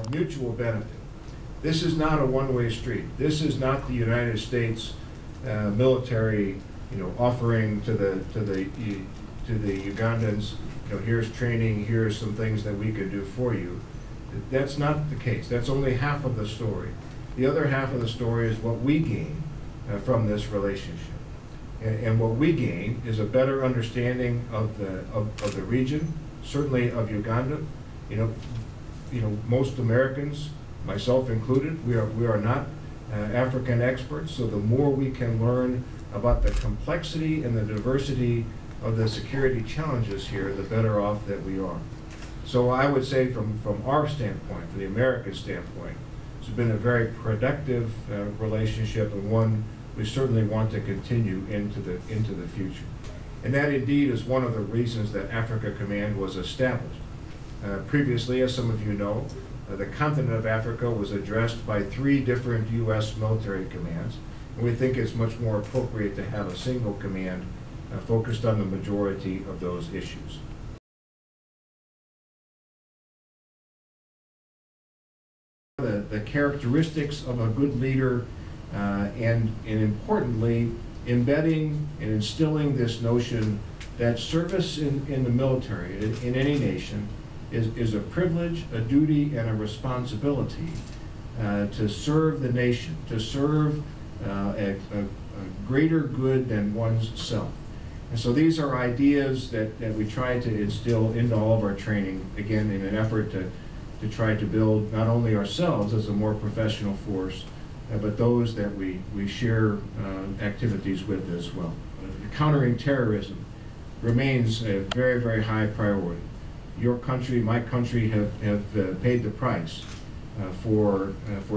of mutual benefit. This is not a one-way street. This is not the United States military, offering to the Ugandans, here's training, here's some things that we could do for you. That's not the case. That's only half of the story. The other half of the story is what we gain from this relationship. And what we gain is a better understanding of the region, certainly of Uganda. Most Americans, myself included, we are not African experts, so the more we can learn about the complexity and the diversity of the security challenges here, the better off that we are. So I would say from our standpoint, from the American standpoint, it's been a very productive relationship, and one we certainly want to continue into the future. And that indeed is one of the reasons that Africa Command was established. Previously, as some of you know, the continent of Africa was addressed by 3 different U.S. military commands, and we think it's much more appropriate to have a single command focused on the majority of those issues. The characteristics of a good leader, and importantly, embedding and instilling this notion that service in the military, in any nation, is a privilege, a duty, and a responsibility to serve the nation, to serve a greater good than one's self. And so these are ideas that we try to instill into all of our training, again, in an effort to try to build not only ourselves as a more professional force, but those that we share activities with as well. Countering terrorism remains a very, very high priority. Your country, my country, have paid the price for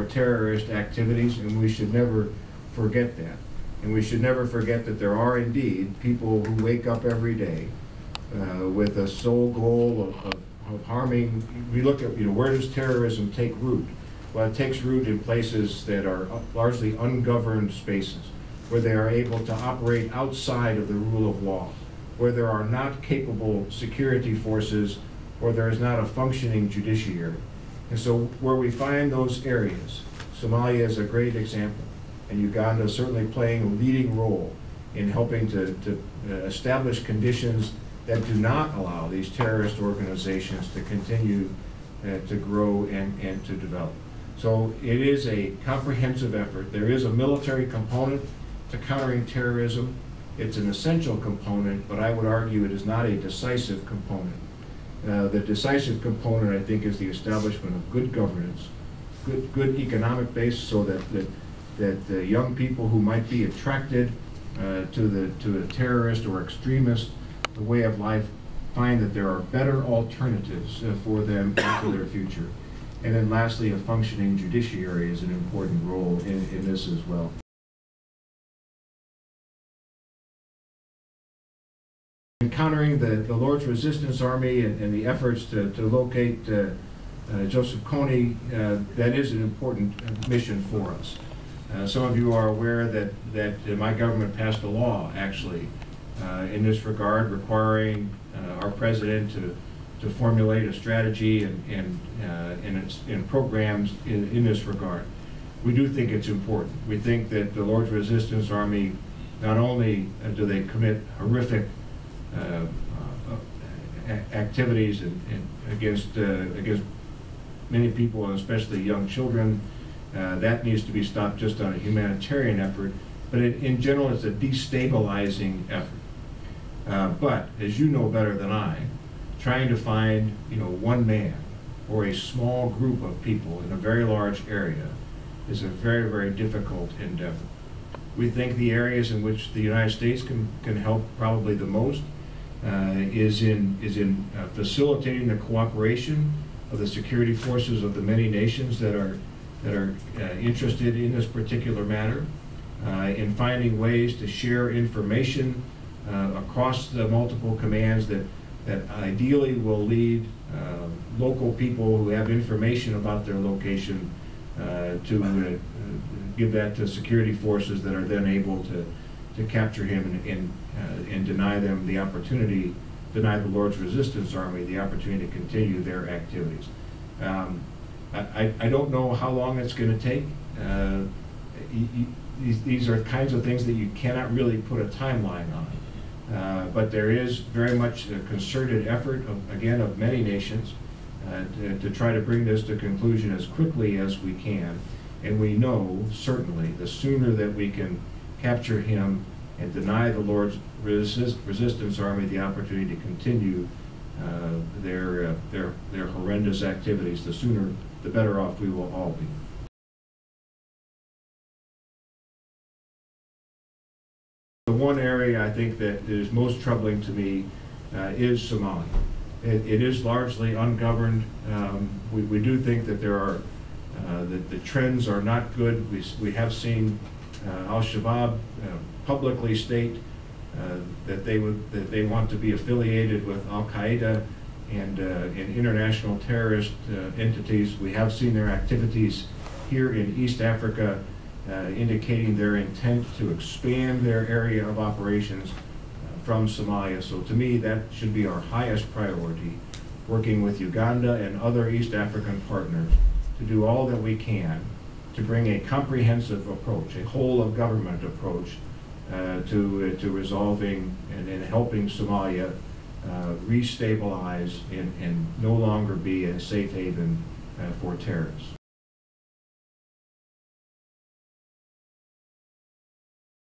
terrorist activities, and we should never forget that. And we should never forget that there are indeed people who wake up every day with a sole goal of harming. We look at, where does terrorism take root? Well, it takes root in places that are largely ungoverned spaces, where they are able to operate outside of the rule of law, where there are not capable security forces, or there is not a functioning judiciary. And so where we find those areas, Somalia is a great example, and Uganda is certainly playing a leading role in helping to establish conditions that do not allow these terrorist organizations to continue to grow and to develop. So it is a comprehensive effort. There is a military component to countering terrorism. It's an essential component, but I would argue it is not a decisive component. The decisive component, I think, is the establishment of good governance, good economic base, so that the young people who might be attracted to a terrorist or extremist way of life find that there are better alternatives for them into their future. And then lastly, a functioning judiciary is an important role in this as well. Encountering the Lord's Resistance Army and the efforts to locate Joseph Kony, that is an important mission for us. Some of you are aware that my government passed a law, actually, in this regard, requiring our president to formulate a strategy and programs in this regard. We do think it's important. We think that the Lord's Resistance Army, not only do they commit horrific activities against many people, and especially young children, that needs to be stopped just on a humanitarian effort, but in general it's a destabilizing effort. But as you know better than I, trying to find one man or a small group of people in a very large area is a very, very difficult endeavor. We think the areas in which the United States can help probably the most is in facilitating the cooperation of the security forces of the many nations that are interested in this particular matter, in finding ways to share information across the multiple commands that ideally will lead local people who have information about their location to give that to security forces that are then able to capture him and deny them the opportunity, deny the Lord's Resistance Army the opportunity to continue their activities. I don't know how long it's going to take. These are kinds of things that you cannot really put a timeline on. But there is very much a concerted effort, again, of many nations to try to bring this to conclusion as quickly as we can. And we know, certainly, the sooner that we can capture him and deny the Lord's resistance army the opportunity to continue their horrendous activities, the sooner, the better off we will all be. The one area I think that is most troubling to me is Somalia. It is largely ungoverned. We do think that there are that the trends are not good. We have seen Al-Shabaab publicly state that they want to be affiliated with Al-Qaeda and international terrorist entities. We have seen their activities here in East Africa indicating their intent to expand their area of operations from Somalia. So to me, that should be our highest priority, working with Uganda and other East African partners to do all that we can to bring a comprehensive approach, a whole of government approach to resolving and helping Somalia restabilize and no longer be a safe haven for terrorists.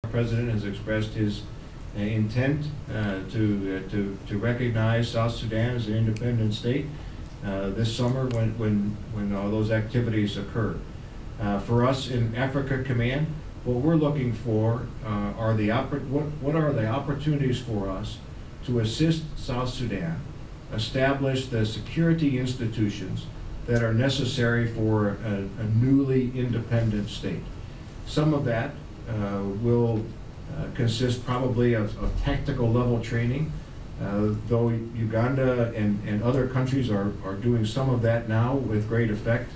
The President has expressed his intent to recognize South Sudan as an independent state this summer when all those activities occur. For us in Africa Command, what we're looking for are what are the opportunities for us to assist South Sudan establish the security institutions that are necessary for a newly independent state. Some of that will consist probably of tactical level training, though Uganda and other countries are doing some of that now with great effect.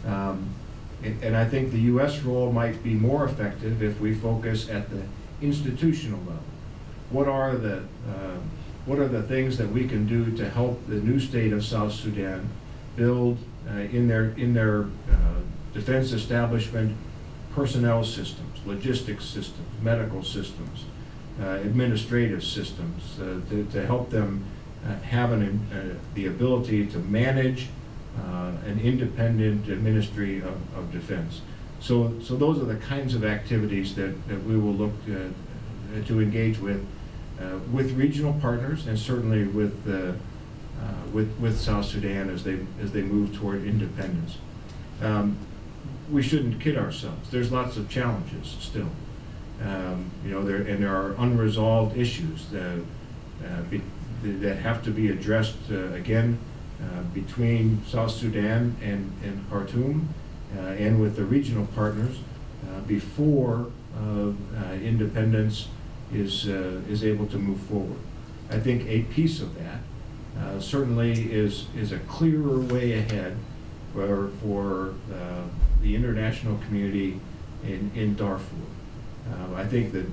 And I think the U.S. role might be more effective if we focus at the institutional level. What are the things that we can do to help the new state of South Sudan build in their defense establishment personnel systems, logistics systems, medical systems, administrative systems, to help them have the ability to manage an independent ministry of defense. So those are the kinds of activities that we will look to engage with regional partners and certainly with South Sudan as they move toward independence. We shouldn't kid ourselves. There's lots of challenges still. There are unresolved issues that have to be addressed again between South Sudan and Khartoum and with the regional partners before independence is able to move forward. I think a piece of that certainly is a clearer way ahead for the international community in Darfur. I think that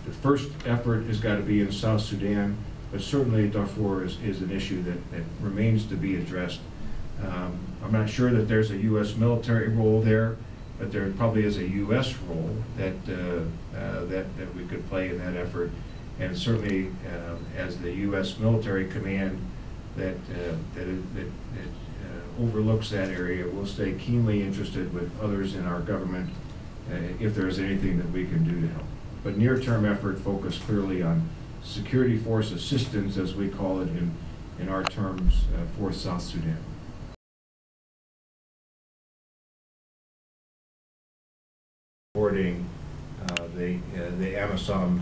the first effort has got to be in South Sudan, but certainly Darfur is an issue that remains to be addressed. I'm not sure that there's a U.S. military role there, but there probably is a U.S. role that we could play in that effort, and certainly as the U.S. military command that overlooks that area, we'll stay keenly interested with others in our government if there's anything that we can do to help. But near-term effort focused clearly on security force assistance, as we call it in our terms, for South Sudan. Supporting the AMISOM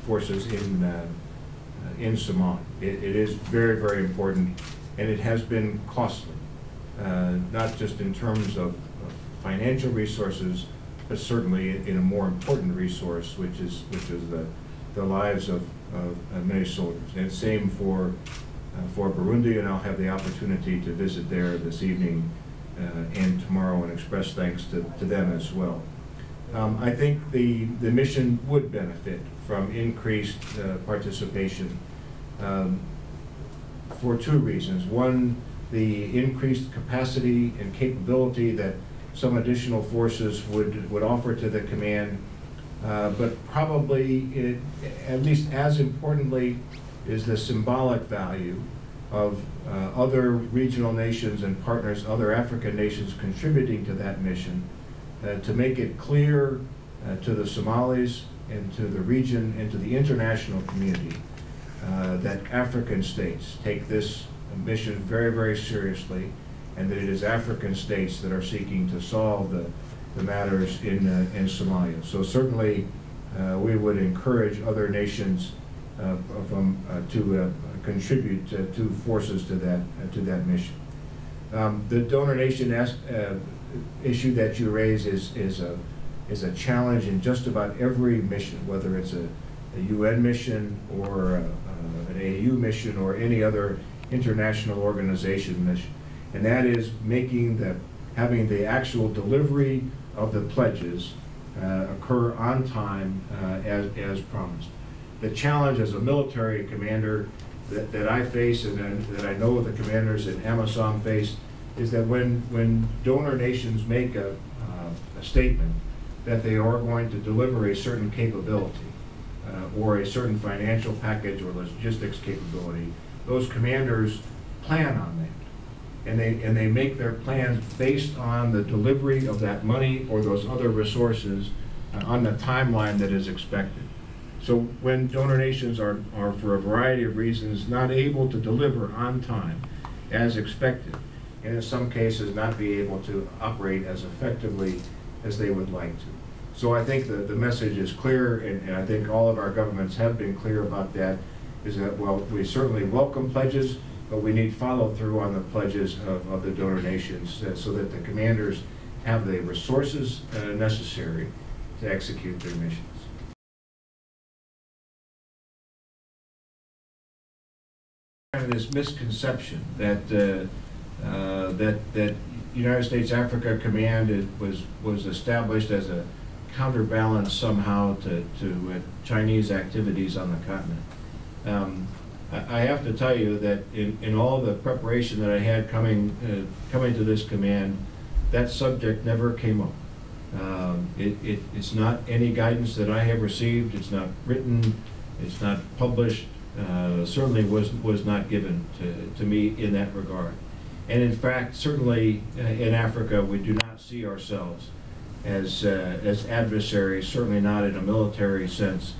forces in Somalia. It is very, very important, and it has been costly, not just in terms of financial resources, but certainly in a more important resource, which is the lives of many soldiers. And same for Burundi, and I'll have the opportunity to visit there this evening and tomorrow and express thanks to them as well. I think the mission would benefit from increased participation for two reasons. One, the increased capacity and capability that some additional forces would offer to the command, but probably, at least as importantly, is the symbolic value of other regional nations and partners, other African nations contributing to that mission, to make it clear to the Somalis and to the region and to the international community that African states take this mission very, very seriously, and that it is African states that are seeking to solve the matters in Somalia. So certainly we would encourage other nations to contribute to forces to that mission. The donor nation issue that you raise is a challenge in just about every mission, whether it's a UN mission or an AU mission or any other international organization mission, and that is having the actual delivery of the pledges occur on time as promised. The challenge as a military commander that I face and that I know the commanders in AMISOM face is that when donor nations make a statement that they are going to deliver a certain capability or a certain financial package or logistics capability, those commanders plan on that. And they make their plans based on the delivery of that money or those other resources on the timeline that is expected. So when donor nations are for a variety of reasons not able to deliver on time as expected, and in some cases not be able to operate as effectively as they would like to. So I think the message is clear, and I think all of our governments have been clear about that, is that, well, we certainly welcome pledges, but we need follow-through on the pledges of the donor nations so that the commanders have the resources necessary to execute their missions. This misconception that that United States Africa Command was established as a counterbalance somehow to Chinese activities on the continent. I have to tell you that in all the preparation that I had coming to this command, that subject never came up. It's not any guidance that I have received. It's not written. It's not published. Certainly was not given to me in that regard. And in fact, certainly in Africa, we do not see ourselves as adversaries, certainly not in a military sense.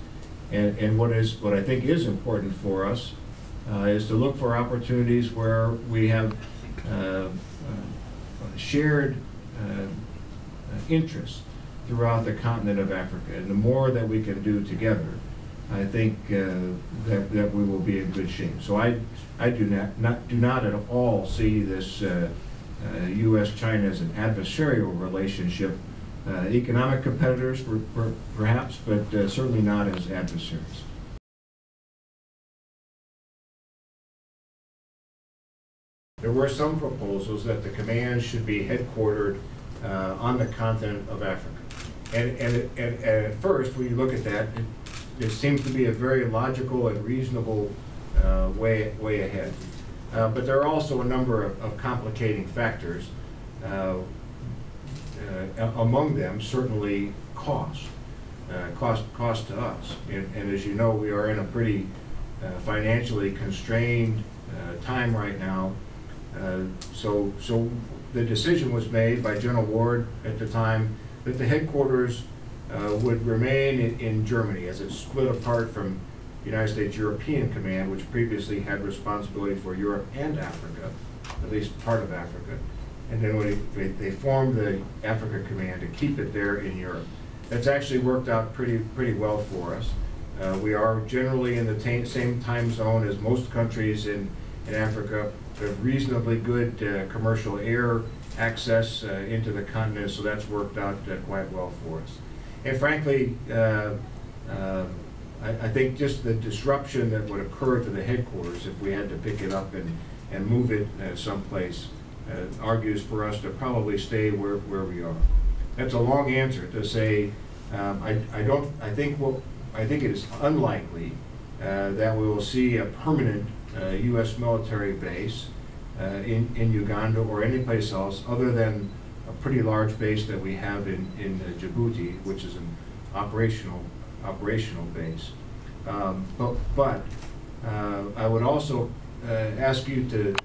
And what I think is important for us is to look for opportunities where we have shared interests throughout the continent of Africa. And the more that we can do together, I think that we will be in good shape. So I do not at all see this U.S.-China as an adversarial relationship. Economic competitors, perhaps, but certainly not as adversaries. There were some proposals that the command should be headquartered on the continent of Africa. And at first, when you look at that, it seems to be a very logical and reasonable way ahead. But there are also a number of complicating factors. Among them, certainly cost to us. And as you know, we are in a pretty financially constrained time right now. So the decision was made by General Ward at the time that the headquarters would remain in Germany as it split apart from United States European Command, which previously had responsibility for Europe and Africa, at least part of Africa. And then when they formed the Africa Command to keep it there in Europe. That's actually worked out pretty well for us. We are generally in the same time zone as most countries in Africa. We have reasonably good commercial air access into the continent, so that's worked out quite well for us. And frankly, I think just the disruption that would occur to the headquarters if we had to pick it up and move it someplace argues for us to probably stay where we are. That's a long answer to say I think it is unlikely that we will see a permanent U.S. military base in Uganda or any place else other than a pretty large base that we have in Djibouti, which is an operational base. But I would also ask you to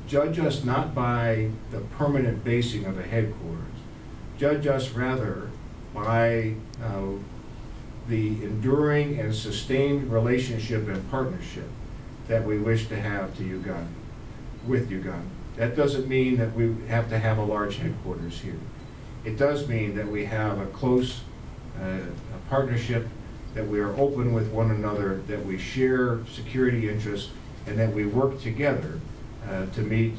judge us not by the permanent basing of a headquarters. Judge us rather by the enduring and sustained relationship and partnership that we wish to have with Uganda. That doesn't mean that we have to have a large headquarters here. It does mean that we have a close a partnership, that we are open with one another, that we share security interests, and that we work together to meet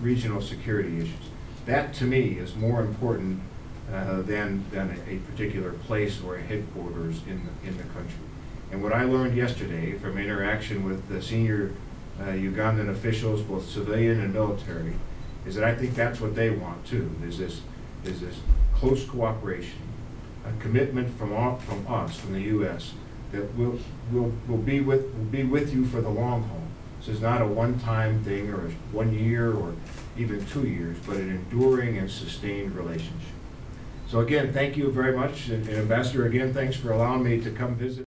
regional security issues. That, to me, is more important than a particular place or a headquarters in the country. And what I learned yesterday from interaction with the senior Ugandan officials, both civilian and military, is that I think that's what they want too. Is this close cooperation, a commitment from us, from the U.S., that we'll be with you for the long haul. This is not a one-time thing or 1 year or even 2 years, but an enduring and sustained relationship. So again, thank you very much, and Ambassador, again, thanks for allowing me to come visit.